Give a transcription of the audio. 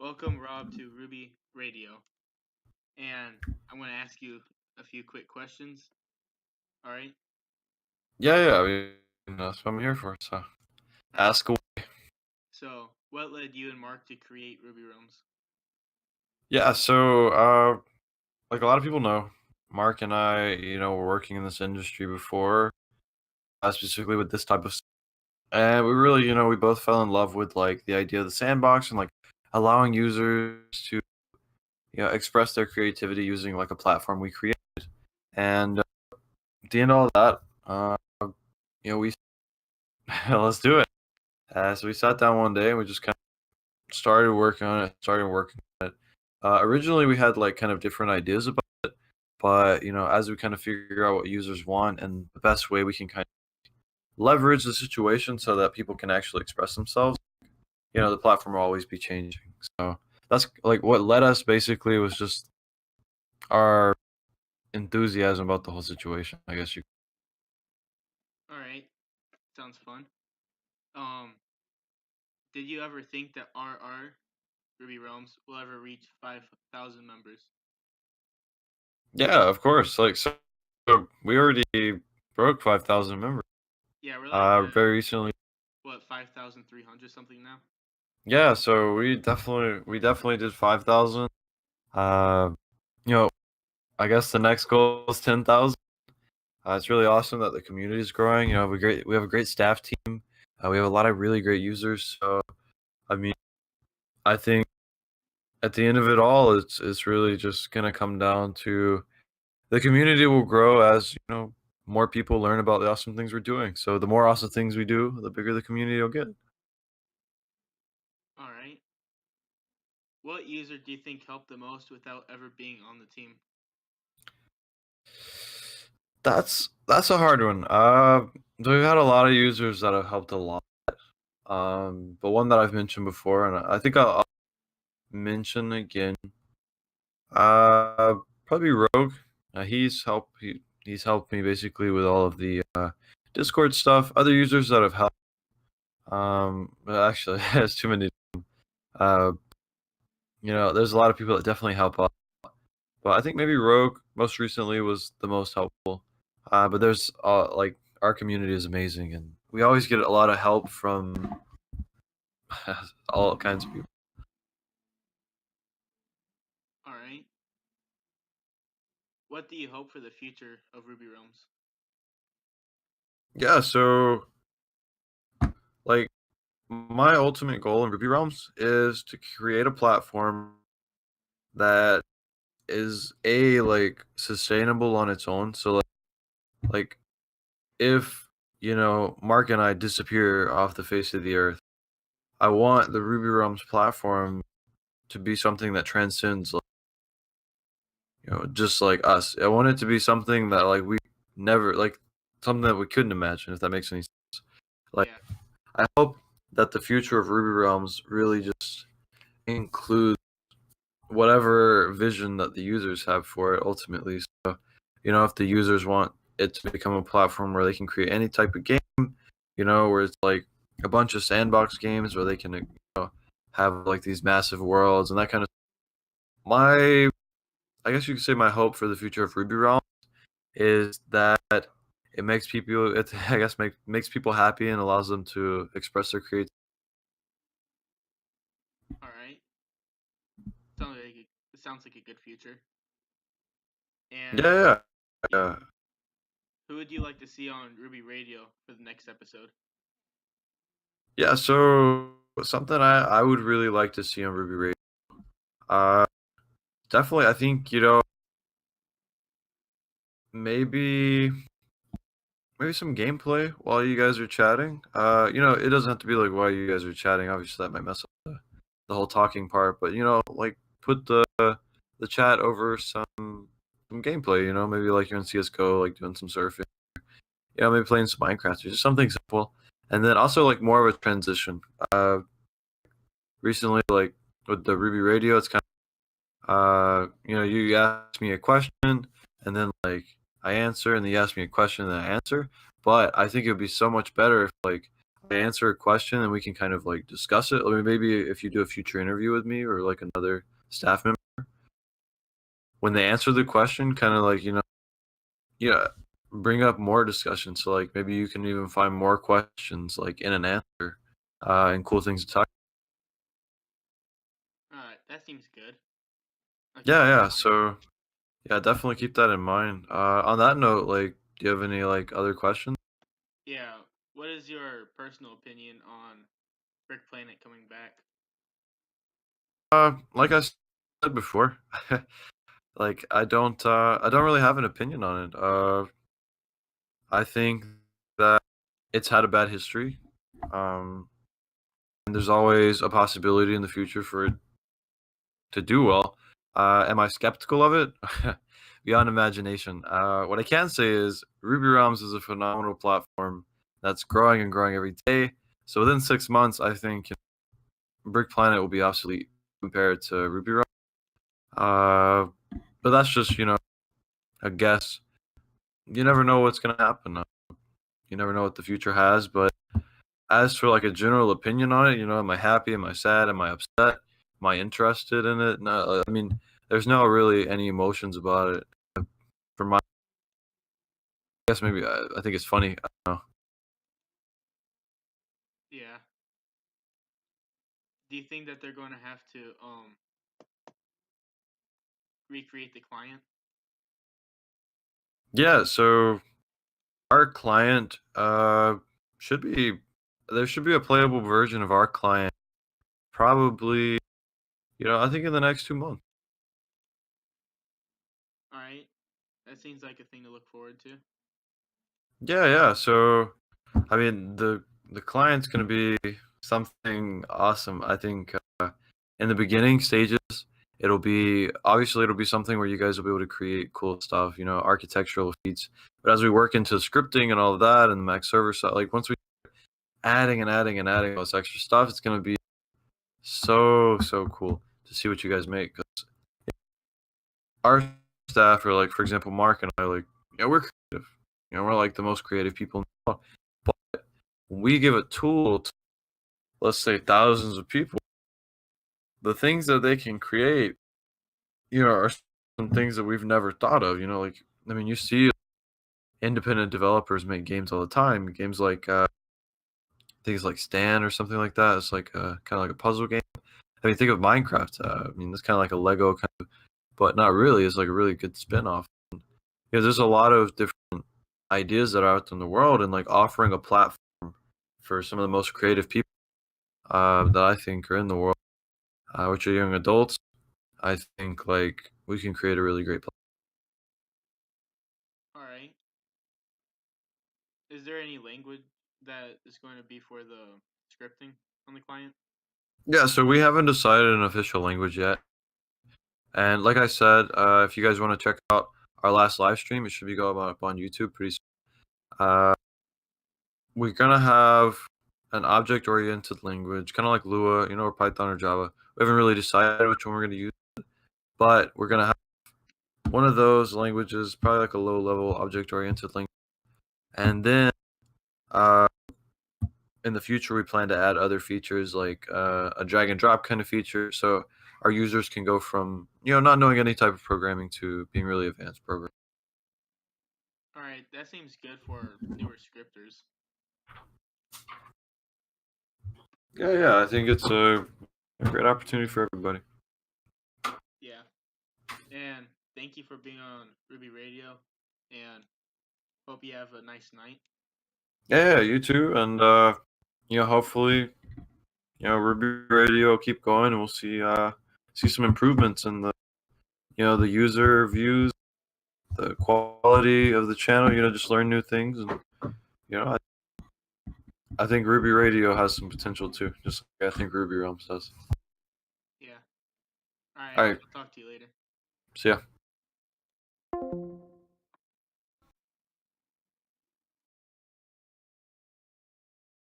Welcome, Rob, to Ruby Radio. And I'm going to ask you a few quick questions. All right. Yeah. That's what I'm here for. So All right. ask away. So, what led you and Mark to create Ruby Realms? Yeah. Like a lot of people know, Mark and I, were working in this industry before, specifically with this type of stuff. And we really, we both fell in love with like the idea of the sandbox and like allowing users to, express their creativity using like a platform we created. And at the end of all that, we let's do it. So we sat down one day and we just kind of started working on it. Originally, we had like kind of different ideas about it, but as we kind of figure out what users want and the best way we can kind of leverage the situation so that people can actually express themselves, the platform will always be changing. So that's like what led us basically was just our enthusiasm about the whole situation. I guess you. All right. Sounds fun. Um, did you ever think that RR Ruby Realms will ever reach 5,000 members? Yeah, of course. So we already broke 5,000 members. Yeah, we're like Very recently. what 5,300 something now. Yeah, so we definitely did 5,000. Uh, you know, I guess the next goal is 10,000. It's really awesome that the community is growing. We have a great staff team. We have a lot of really great users. So I mean, I think at the end of it all, it's really just gonna come down to the community will grow as more people learn about the awesome things we're doing. So the more awesome things we do, the bigger the community will get. All right. What user do you think helped the most without ever being on the team? That's a hard one. So we've had a lot of users that have helped a lot. But one that I've mentioned before, and I think I'll mention again. Uh, Probably Rogue. He's helped me basically with all of the Discord stuff. Other users that have helped. But actually, there's too many. Uh, there's a lot of people that definitely help out. But I think maybe Rogue most recently was the most helpful. But there's like our community is amazing, and we always get a lot of help from all kinds of people. All right. What do you hope for the future of Ruby Realms? Yeah, so like my ultimate goal in Ruby Realms is to create a platform that is like sustainable on its own. So like if Mark and I disappear off the face of the earth, I want the Ruby Realms platform to be something that transcends like, just like us. I want it to be something that like we never like something that we couldn't imagine if that makes any sense. Like Yeah. I hope that the future of Ruby Realms really just includes whatever vision that the users have for it ultimately. So, if the users want it to become a platform where they can create any type of game, where it's like a bunch of sandbox games where they can, have like these massive worlds and that kind of my I guess you could say my hope for the future of Ruby Realms is that it makes people it I guess makes people happy and allows them to express their creativity. All right. It sounds like a good future. Yeah, And yeah. yeah, Yeah. who would you like to see on Ruby Radio for the next episode? Yeah, so something I would really like to see on Ruby Radio. Uh Definitely I think, maybe some gameplay while you guys are chatting. It doesn't have to be like while you guys are chatting. Obviously that might mess up the whole talking part, but like put the chat over some gameplay, maybe like you're in CS:GO, like doing some surfing, maybe playing some Minecraft or just something simple. And then also like more of a transition. Recently like with the Ruby Radio, it's kind of you ask me a question and then like I answer and then you ask me a question and then I answer. But I think it would be so much better if like answer a question and we can kind of like discuss it. I mean, maybe if you do a future interview with me or like another staff member, when they answer the question, kind of like, yeah, bring up more discussion. So like maybe you can even find more questions like in an answer, and cool things to talk. That seems good. I can Yeah, keep that yeah. in mind. So yeah, definitely keep that in mind. On that note, like, do you have any like other questions? Yeah. What is your personal opinion on Brick Planet coming back? Like I said before, like I don't really have an opinion on it. I think that it's had a bad history. Um, and there's always a possibility in the future for it to do well. Am I skeptical of it? Beyond imagination. What I can say is Ruby Realms is a phenomenal platform that's growing and growing every day. So within 6 months, I think Brick Planet will be obsolete compared to Ruby Realms. Uh, but that's just a guess. You never know what's gonna happen. You never know what the future has. But as for like a general opinion on it, am I happy? Am I sad? Am I upset? Am I interested in it? No, I mean, there's no really any emotions about it. For my, I guess maybe I think it's funny. I don't know. Yeah. Do you think that they're going to have to recreate the client? Yeah, so our client should be there should be a playable version of our client probably, I think in the next 2 months. All right. That seems like a thing to look forward to. Yeah, yeah. So I mean the client's gonna be something awesome. I think in the beginning stages it'll be something where you guys will be able to create cool stuff, architectural feats. But as we work into scripting and all of that and the Mac server side, like once we adding and adding and adding all this extra stuff, it's gonna be so cool to see what you guys make. 'Cause our staff are like, for example, Mark and I, like, we're creative. We're like the most creative people in the world. But when we give a tool to, let's say, thousands of people, the things that they can create, are some things that we've never thought of. Like, I mean, you see independent developers make games all the time. Games like things like Stan or something like that. It's like kind of like a puzzle game. I mean, think of Minecraft. I mean, it's kind of like a Lego kind of, but not really. It's like a really good spin-off. There's a lot of different ideas that are out in the world, and like offering a platform for some of the most creative people that I think are in the world, which are young adults. I think like we can create a really great platform. All right. Is there any language that is going to be for the scripting on the client? Yeah, so we haven't decided an official language yet. And like I said, if you guys want to check out our last live stream, it should be going up on YouTube pretty soon. We're gonna have an object-oriented language, kind of like Lua, or Python or Java. We haven't really decided which one we're gonna use, but we're gonna have one of those languages, probably like a low-level object-oriented language, and then uh, in the future we plan to add other features like a drag and drop kind of feature, so our users can go from not knowing any type of programming to being really advanced programming. All right. That seems good for newer scripters. Yeah, yeah, I think it's a great opportunity for everybody. Yeah. And thank you for being on Ruby Radio. And hope you have a nice night. Yeah, yeah, you too, and hopefully, Ruby Radio will keep going, and we'll see some improvements in the user views, the quality of the channel. Just learn new things, and I think Ruby Radio has some potential too, just like I think Ruby Realms does. Yeah. All All right. right, I'll talk to you later. see ya.